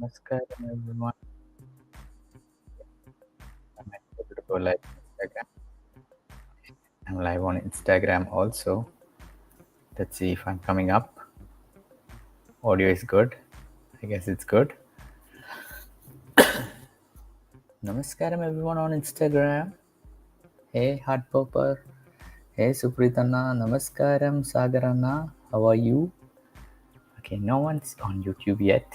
Namaskaram everyone. I'm able to go live on Instagram. I'm live on Instagram also. Let's see if I'm coming up. Audio is good. I guess it's good. Namaskaram everyone on Instagram. Hey Heart Popper. Hey Supritana. Namaskaram Sagarana. How are you? Okay, no one's on YouTube yet.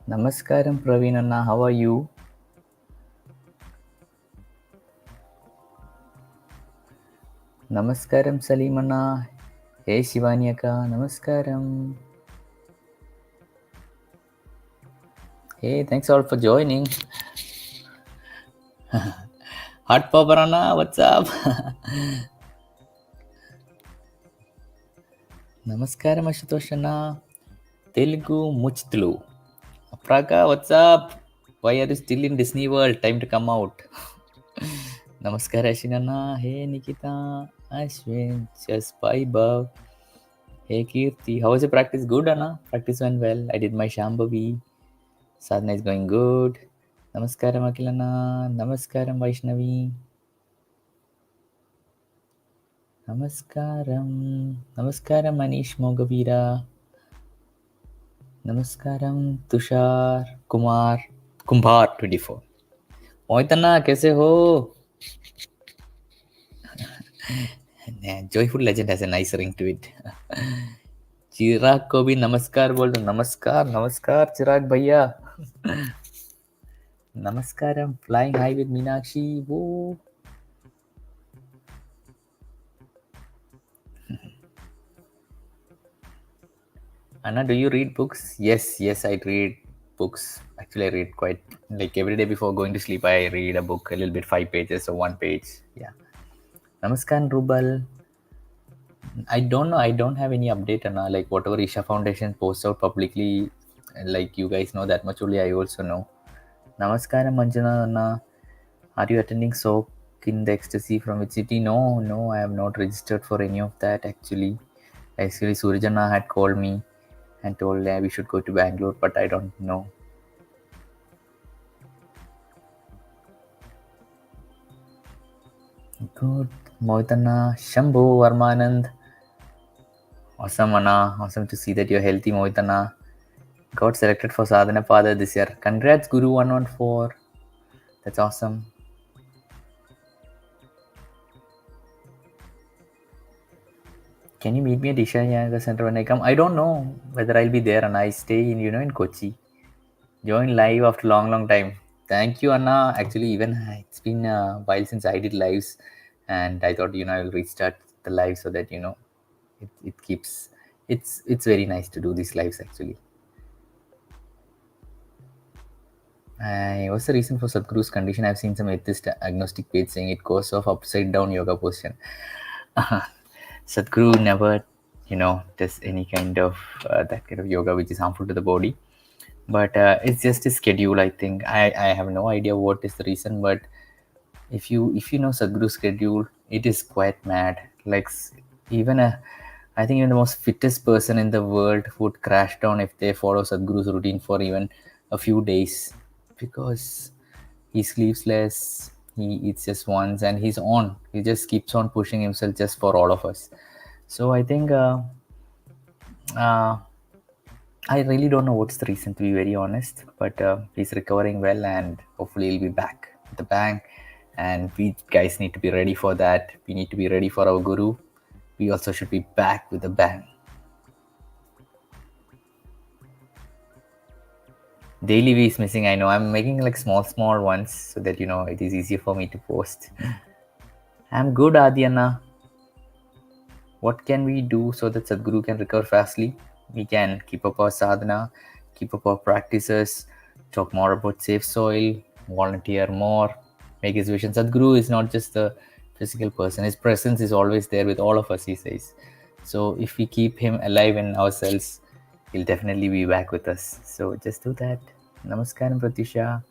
Namaskaram Pravinana. How are you? Namaskaram Salimana. Hey Shivanyaka. Namaskaram. Hey, thanks all for joining. Hot Paparana, what's up? Namaskaram Ashutoshana. Telugu Muchtlu. Praga, what's up? Why are you still in Disney World? Time to come out. Namaskar Ashinana. Hey Nikita. Ashwin. Just bye Bob. Hey Kirti. How was your practice? Good, Anna? Practice went well. I did my Shambhavi. Sadhana is going good. Namaskaram Akilana. Namaskaram Vaishnavi. Namaskaram. Namaskaram Manish Mogavira. नमस्कारम Tushar Kumar कुंभार 24 मोहितना कैसे हो joyful legend has a nice ring to it Chirag को भी नमस्कार बोल दो नमस्कार नमस्कार चिराग भैया नमस्कारम फ्लाइंग हाई विद मीनाक्षी वो Anna, do you read books? Yes, I read books. Actually, I read quite like every day before going to sleep. I read a book a little bit, 5 pages or 1 page. Yeah. Namaskar, Rubal. I don't know. I don't have any update on like whatever Isha Foundation posts out publicly. Like you guys know that much only. I also know. Namaskaram, Manjana Anna. Are you attending Soak in the Ecstasy from which city? No, I have not registered for any of that actually. Actually, Surjana had called me and told we should go to Bangalore, but I don't know. Good. Mohitana, Shambhu, Varmanand. Awesome, Anna. Awesome to see that you're healthy, Mohitana. Got selected for Sadhana Father this year. Congrats, Guru 114. That's awesome. Can you meet me at Isha Yoga Center when I come? I don't know whether I'll be there, and I stay in Kochi. Join live after long time. Thank you, Anna. Actually, even it's been a while since I did lives, and I thought I'll restart the live so that it keeps. It's very nice to do these lives actually. What's the reason for Sadhguru's condition? I've seen some atheist agnostic page saying it goes off upside down yoga position. Sadhguru never, does any kind of that kind of yoga which is harmful to the body. But it's just a schedule. I think I have no idea what is the reason. But if you know Sadhguru's schedule, it is quite mad. Like even I think even the most fittest person in the world would crash down if they follow Sadhguru's routine for even a few days, because he sleeps less, he eats just once, and he's on. He just keeps on pushing himself just for all of us. So I think I really don't know what's the reason, to be very honest. But he's recovering well, and hopefully he'll be back with the bang. And we guys need to be ready for that. We need to be ready for our Guru. We also should be back with a bang. Daily V is missing. I know. I'm making like small ones so that it is easier for me to post. I'm good, Adhyana. What can we do so that Sadhguru can recover fastly? We can keep up our sadhana, keep up our practices, talk more about safe soil, volunteer more, make his vision. Sadhguru is not just a physical person. His presence is always there with all of us, he says. So if we keep him alive in ourselves, he'll definitely be back with us. So just do that. Namaskaram, Pratisha.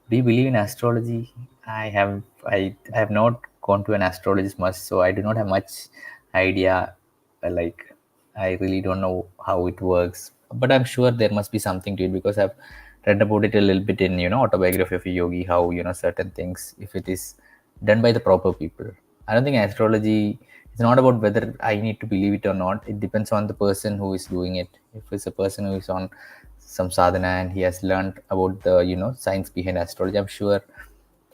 Do you believe in astrology? I have not gone to an astrologist much, so I do not have much idea. Like I really don't know how it works. but I'm sure there must be something to it, because I've read about it a little bit in, Autobiography of a Yogi, how, certain things, if it is done by the proper people. I don't think astrology, it's not about whether I need to believe it or not. It depends on the person who is doing it. If it's a person who is on some sadhana and he has learned about the, science behind astrology, I'm sure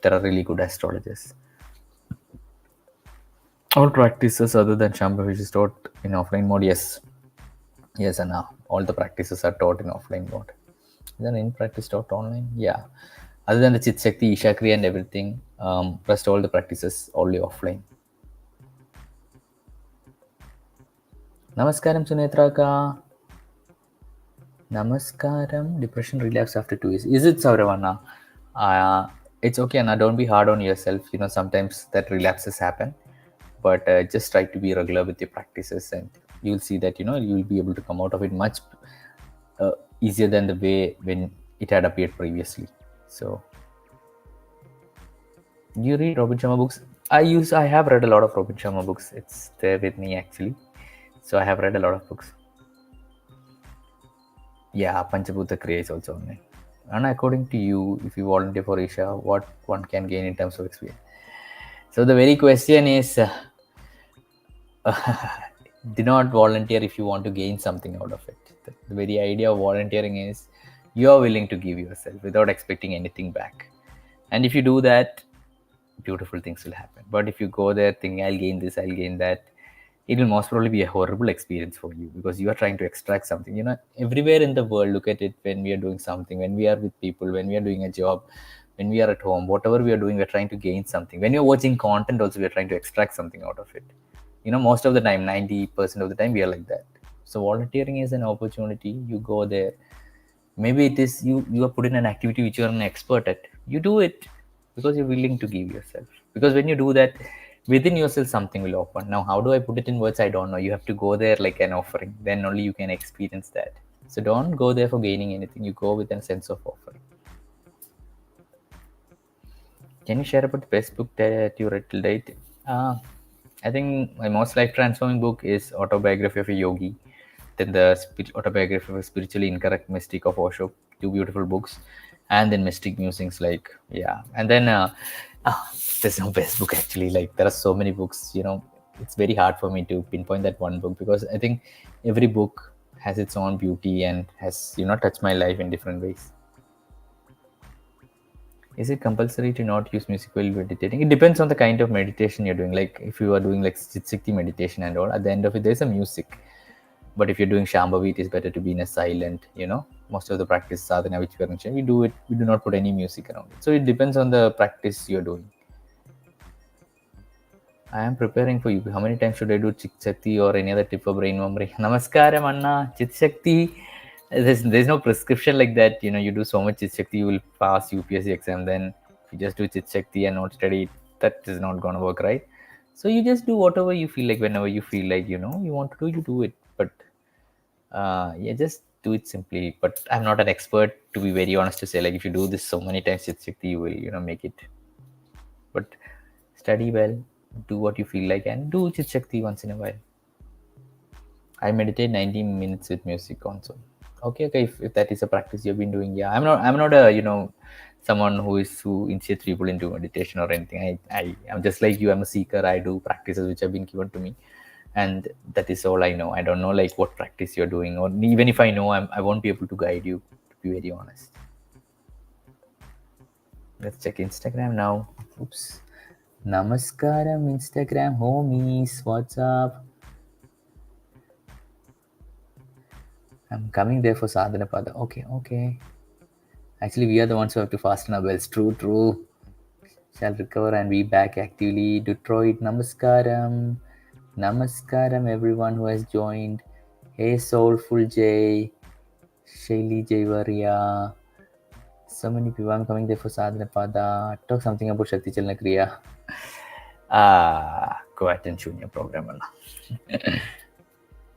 there are really good astrologers. All practices other than Shambhavi, which is taught in offline mode, yes. Yes, and all the practices are taught in offline mode. Then in practice taught online, yeah. Other than the Chit Shakti, Isha Kriya and everything, rest all the practices only offline. Namaskaram, Sunetra ka. Namaskaram. Depression relapse after 2 years. Is it, Sauravana? It's okay, Anna. Don't be hard on yourself. Sometimes that relapses happen, but just try to be regular with your practices, and you'll see that you'll be able to come out of it much easier than the way when it had appeared previously. So, you read Robin Sharma books? I have read a lot of Robin Sharma books. It's there with me actually. So I have read a lot of books. Yeah, Panchabhuta Kriya is also online. And according to you, if you volunteer for Isha, what one can gain in terms of experience? So the very question is, do not volunteer if you want to gain something out of it. The very idea of volunteering is you are willing to give yourself without expecting anything back. And if you do that, beautiful things will happen. But if you go there thinking, I'll gain this, I'll gain that, it will most probably be a horrible experience for you, because you are trying to extract something. Everywhere in the world, look at it, when we are doing something, when we are with people, when we are doing a job, when we are at home, whatever we are doing, we're trying to gain something. When you're watching content also, we're trying to extract something out of it. Most of the time, 90% of the time, we are like that. So volunteering is an opportunity. You go there. Maybe it is you are put in an activity which you are an expert at. You do it because you're willing to give yourself. Because when you do that, within yourself something will open. Now, how do I put it in words? I don't know. You have to go there like an offering. Then only you can experience that. So don't go there for gaining anything. You go with a sense of offering. Can you share about the best book that you read till date? I think my most life transforming book is Autobiography of a Yogi. Then the Autobiography of a Spiritually Incorrect Mystic of Osho. Two beautiful books. And then Mystic Musings, like, yeah. And then there's no best book actually. Like, there are so many books, it's very hard for me to pinpoint that one book, because I think every book has its own beauty and has, touched my life in different ways. Is it compulsory to not use music while meditating? It depends on the kind of meditation you're doing. Like, if you are doing like Shakti meditation and all, at the end of it, there's a music. But if you're doing Shambhavi, it is better to be in a silent, most of the practice sadhana which we are mentioning, we do not put any music around it. So it depends on the practice you're doing. I am preparing for you. How many times should I do Chit Shakti or any other tip for brain memory? Namaskaram, Anna. Chit Shakti. There's no prescription like that. You do so much Chit Shakti, you will pass UPSC exam. Then if you just do Chit Shakti and not study, that is not going to work, right? So you just do whatever you feel like, whenever you feel like, you want to do, you do it. But yeah, just do it simply. But I'm not an expert, to be very honest, to say, like, if you do this so many times Chit Shakti, you will, make it. But study well, do what you feel like, and do Chit Shakti once in a while. I meditate 90 minutes with music also. Okay. If that is a practice you've been doing, yeah. I'm not a, someone who initiates people into meditation or anything. I'm just like you. I'm a seeker. I do practices which have been given to me, and that is all I know. I don't know like what practice you're doing, or even if I know, I won't be able to guide you, to be very honest. Let's check Instagram now. Oops. Namaskaram, Instagram homies. What's up? I'm coming there for Sadhana Pada. Okay. Actually, we are the ones who have to fasten our bells. True. Shall recover and be back actively. Detroit, Namaskaram. Namaskaram, everyone who has joined. Hey, Soulful J. Shaili Jaivaria. So many people. I'm coming there for Sadhana Pada. Talk something about Shakti Chalana Kriya. Go attend Shunya program, Anna.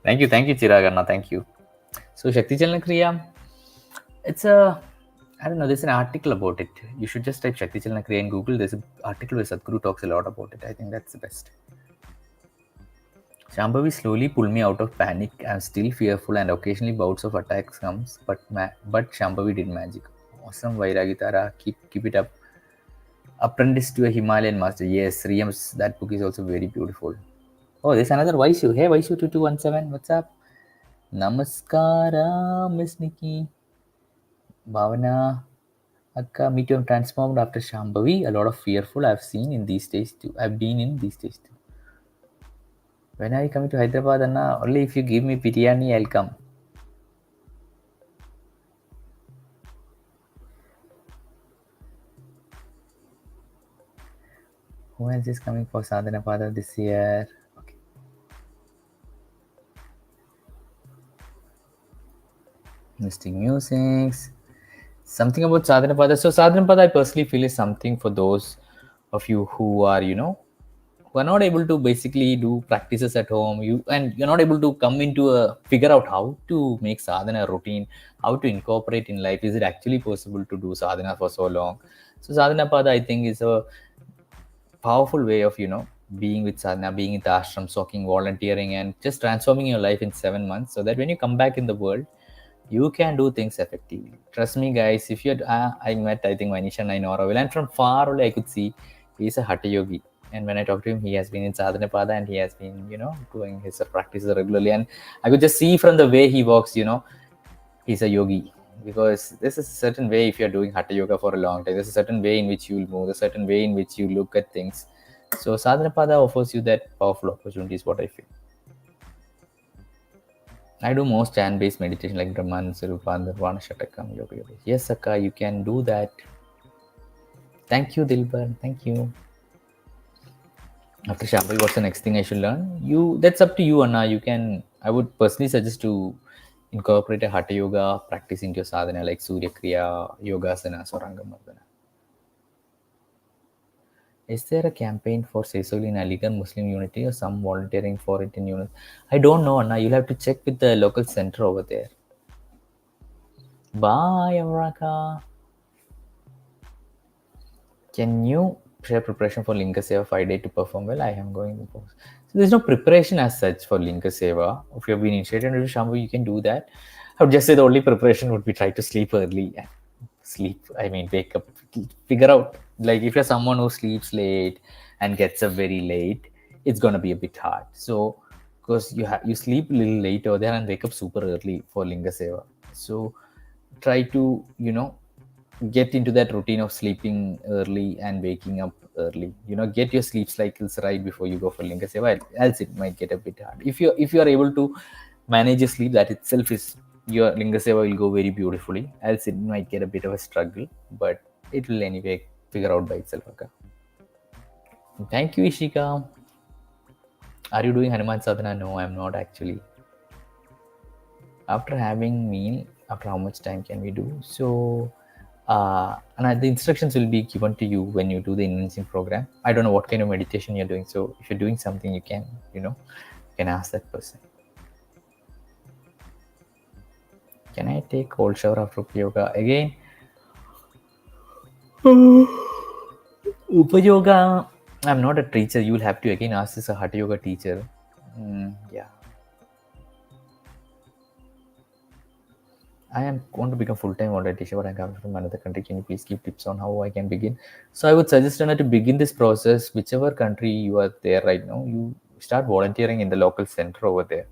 Thank you, Chirag, Anna. Thank you. So, Shakti Chalana Kriya, I don't know, there's an article about it. You should just type Shakti Chalana Kriya in Google. There's an article where Sadhguru talks a lot about it. I think that's the best. Shambhavi slowly pulled me out of panic. I'm still fearful and occasionally bouts of attacks comes, but Shambhavi did magic. Awesome Vairagitara, keep it up. Apprentice to a Himalayan master. Yes, Riam's that book is also very beautiful. Oh, there's another Vaisu. Hey Vaisu 2217, what's up? Namaskara, Miss Nikki. Bhavana. Akka, me too. I'm transformed after Shambhavi. A lot of fearful I've seen in these days too. I've been in these days too. When are you coming to Hyderabad, Anna? Only if you give me biryani, I'll come. Who else is coming for Sadhana Pada this year? Okay. Mystic Musings. Something about Sadhana Pada. So Sadhana Pada I personally feel is something for those of you who are, who are not able to basically do practices at home. You're not able to come into a figure out how to make sadhana a routine, how to incorporate in life. Is it actually possible to do sadhana for so long? So Sadhana Pada I think is a powerful way of being with sadhana, being in the ashram, soaking, volunteering, and just transforming your life in 7 months, so that when you come back in the world, you can do things effectively. Trust me, guys. If you're, I met, I think, Manisha and I know well, and from far away, I could see he's a Hatha yogi. And when I talked to him, he has been in Sadhana Pada and he has been, doing his practices regularly. And I could just see from the way he walks, he's a yogi. Because there's a certain way, if you're doing Hatha yoga for a long time, there's a certain way in which you'll move, a certain way in which you look at things. So Sadhana Pada offers you that powerful opportunity, is what I feel. I do most chant-based meditation like Brahman, Sarupa, Nirvana, Shatakam, Yoga Yoga. Yes, Akka, you can do that. Thank you, Dilbar. Thank you. After Shambhavi, what's the next thing I should learn? That's up to you, Anna. I would personally suggest to incorporate a Hatha Yoga practice into your sadhana like Surya Kriya, Yogasanas, or Angamardana. Is there a campaign for Sesoli in Aligarh Muslim unity or some volunteering for it in unit? I don't know, Anna. You'll have to check with the local center over there. Bye, Amraka. Can you share preparation for Linga Seva 5 day to perform well? I am going to post. So there's no preparation as such for Linga Seva. If you have been initiated into Shambhu, you can do that. I would just say the only preparation would be try to sleep early. Wake up, figure out. Like if you're someone who sleeps late and gets up very late, it's gonna be a bit hard. So because you sleep a little late over there and wake up super early for Linga Seva. So try to get into that routine of sleeping early and waking up early. Get your sleep cycles right before you go for Linga Seva, else it might get a bit hard. If you are able to manage your sleep, that itself is your Linga Seva will go very beautifully, else it might get a bit of a struggle, but it will anyway figure out by itself. Okay. Thank you, Ishika. Are you doing Hanuman Sadhana? No, I'm not actually. After having meal, after how much time can we do? So and the instructions will be given to you when you do the enhancing program. I don't know what kind of meditation you're doing, so if you're doing something, you can ask that person. Can I take cold shower after yoga again? Upa yoga, I'm not a teacher. You'll have to again ask this a Hatha yoga teacher. Yeah, I am going to become full-time online teacher, but I'm coming from another country. Can you please give tips on how I can begin? So I would suggest Anna to begin this process, whichever country you are there right now, you start volunteering in the local center over there.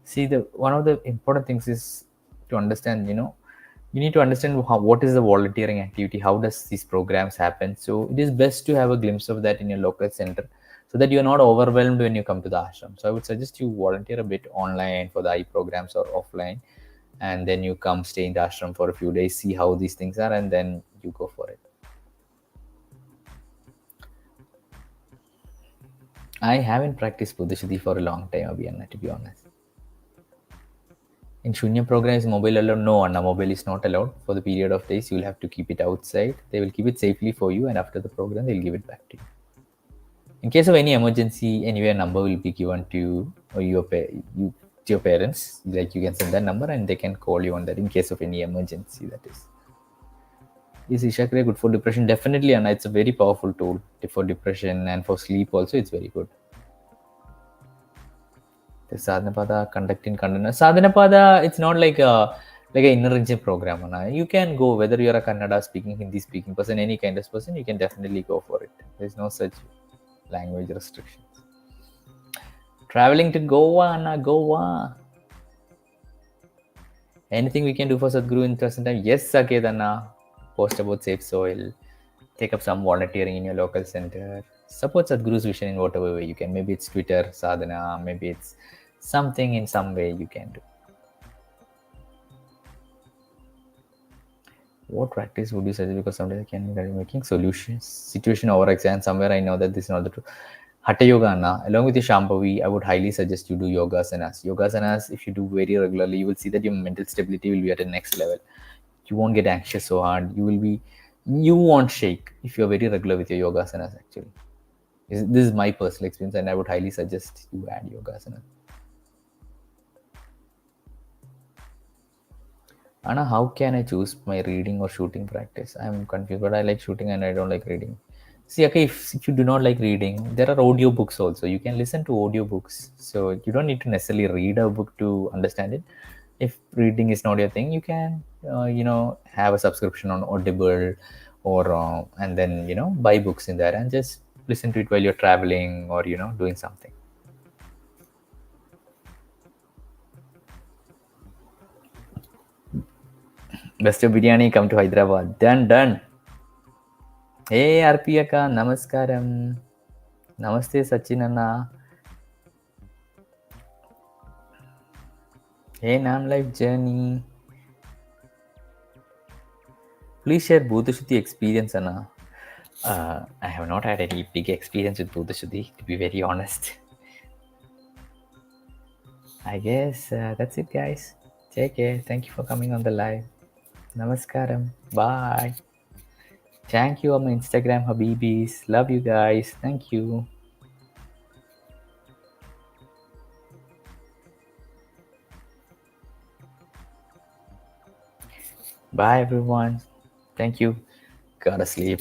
See, the one of the important things is to understand, you need to understand what is the volunteering activity, how does these programs happen. So it is best to have a glimpse of that in your local center, so that you're not overwhelmed when you come to the ashram. So I would suggest you volunteer a bit online for the I programs or offline, and then you come stay in the ashram for a few days, see how these things are, and then you go for it. I haven't practiced Buddhishti for a long time, Abhiyana, to be honest. In Shunya program, is mobile allowed? No, Anna, mobile is not allowed for the period of days. You'll have to keep it outside. They will keep it safely for you, and after the program, they'll give it back to you. In case of any emergency, anyway, a number will be given to you or to your parents. Like you can send that number, and they can call you on that in case of any emergency. That is. Is Isha Kriya good for depression? Definitely, and it's a very powerful tool for depression and for sleep also. It's very good. The Sadhanapada conducting Kannada. Sadhanapada, it's not like an inner engine program. You can go whether you're a Kannada speaking, Hindi speaking person, any kind of person, you can definitely go for it. There's no such language restrictions. Traveling to Goa, Anna, Goa. Anything we can do for Sadhguru in present time? Yes, Saket Anna. Post about safe soil. Take up some volunteering in your local center. Support Sadhguru's vision in whatever way you can. Maybe it's Twitter, sadhana, maybe it's something in some way you can do. What practice would you suggest? Because sometimes I can be making solutions. Situation over exam. Somewhere I know that this is not the truth. Hatha Yoga, Anna. Along with your Shambhavi, I would highly suggest you do yogasanas. Yogasanas, if you do very regularly, you will see that your mental stability will be at the next level. You won't get anxious so hard. You won't shake if you're very regular with your yogasanas, actually. This is my personal experience, and I would highly suggest you add yogasana. Anna, how can I choose my reading or shooting practice? I'm confused, but I like shooting and I don't like reading. See, okay, if you do not like reading, there are audio books also. You can listen to audio books. So you don't need to necessarily read a book to understand it. If reading is not your thing, you can, have a subscription on Audible or, and then, buy books in there and just listen to it while you're traveling or, doing something. Best of biryani, come to Hyderabad. Done. Hey, RP Akka, namaskaram. Namaste, Sachin Anna. Hey, Nam Life Journey. Please share Bhutashuddhi experience, Anna. I have not had any big experience with Bhutashuddhi, to be very honest. I guess that's it, guys. Take care. Thank you for coming on the live. Namaskaram. Bye. Thank you on my Instagram, Habibis. Love you guys. Thank you. Bye, everyone. Thank you. Gotta sleep.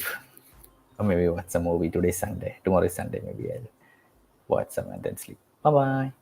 Or maybe watch some movie. Today's Sunday. Tomorrow is Sunday. Maybe I'll watch some and then sleep. Bye bye.